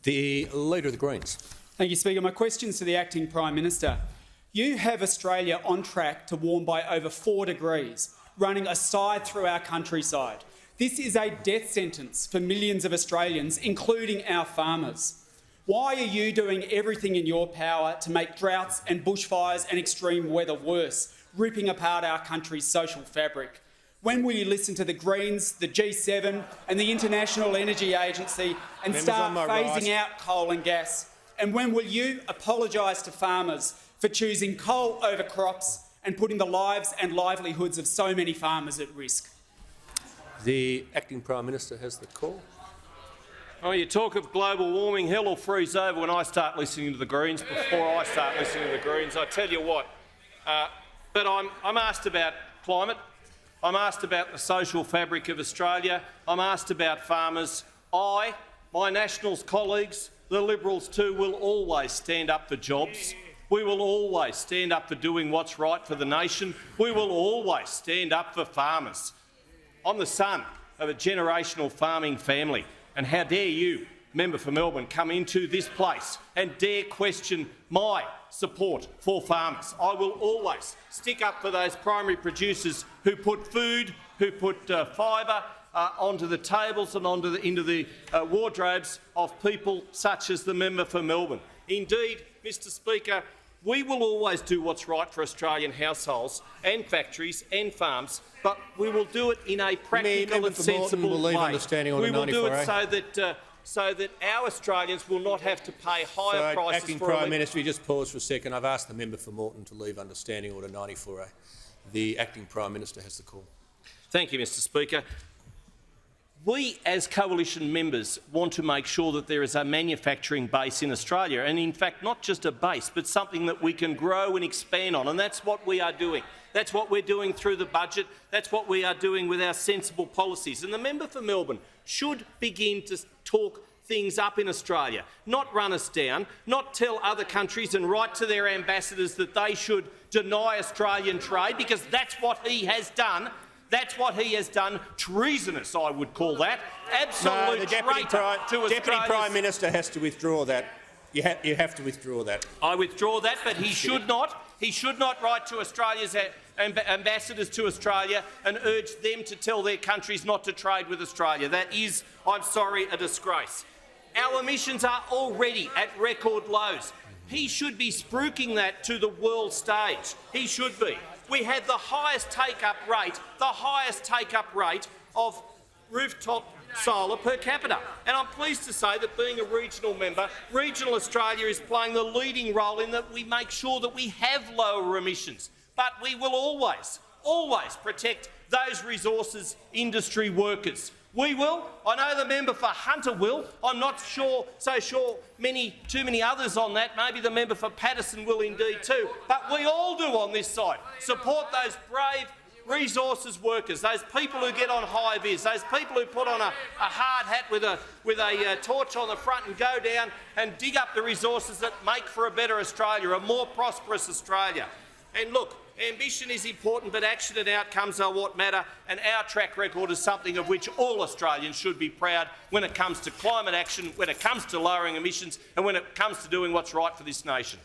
The Leader of the Greens. Thank you, Speaker. My question is to the Acting Prime Minister. You have Australia on track to warm by over 4 degrees, running a scythe through our countryside. This is a death sentence for millions of Australians, including our farmers. Why are you doing everything in your power to make droughts and bushfires and extreme weather worse, ripping apart our country's social fabric? When will you listen to the Greens, the G7 and the International Energy Agency and start phasing out coal and gas? And when will you apologise to farmers for choosing coal over crops and putting the lives and livelihoods of so many farmers at risk? The Acting Prime Minister has the call. Oh, you talk of global warming, hell will freeze over when I start listening to the Greens. Before I start listening to the Greens, I tell you what. But I'm asked about climate. I'm asked about the social fabric of Australia. I'm asked about farmers. My Nationals colleagues, the Liberals too, will always stand up for jobs. We will always stand up for doing what's right for the nation. We will always stand up for farmers. I'm the son of a generational farming family, and how dare you, member for Melbourne, come into this place and dare question my support for farmers. I will always stick up for those primary producers who put food, who put fibre onto the tables and into the wardrobes of people such as the member for Melbourne. Indeed, Mr Speaker, we will always do what's right for Australian households and factories and farms, but we will do it in a practical and sensible way. We will do it so that our Australians will not have to pay higher prices Acting for Prime Minister, you just pause for a second. I've asked the member for Moreton to leave Understanding Order 94A. The Acting Prime Minister has the call. Thank you, Mr Speaker. We, as coalition members, want to make sure that there is a manufacturing base in Australia, and in fact not just a base, but something that we can grow and expand on, and that's what we are doing. That's what we're doing through the budget. That's what we are doing with our sensible policies. And the member for Melbourne should begin to talk things up in Australia, not run us down, not tell other countries and write to their ambassadors that they should deny Australian trade, because that's what he has done. That's what he has done. Treasonous, I would call that. Absolute traitor to Australia. Deputy Prime Minister has to withdraw that. You have to withdraw that. I withdraw that, but he should not. He should not write to Australia's ambassadors to Australia and urge them to tell their countries not to trade with Australia. That is, I'm sorry, a disgrace. Our emissions are already at record lows. He should be spruiking that to the world stage. He should be. We had the highest take-up rate of rooftop solar per capita. And I'm pleased to say that, being a regional member, regional Australia is playing the leading role in that we make sure that we have lower emissions. But we will always protect those resources industry workers. We will. I know the member for Hunter will. I'm not so sure too many others on that. Maybe the member for Patterson will indeed too. But we all do on this side. Support those brave resources workers, those people who get on high-vis, those people who put on a hard hat with a torch on the front and go down and dig up the resources that make for a better Australia, a more prosperous Australia. And look, ambition is important, but action and outcomes are what matter, and our track record is something of which all Australians should be proud when it comes to climate action, when it comes to lowering emissions and when it comes to doing what's right for this nation.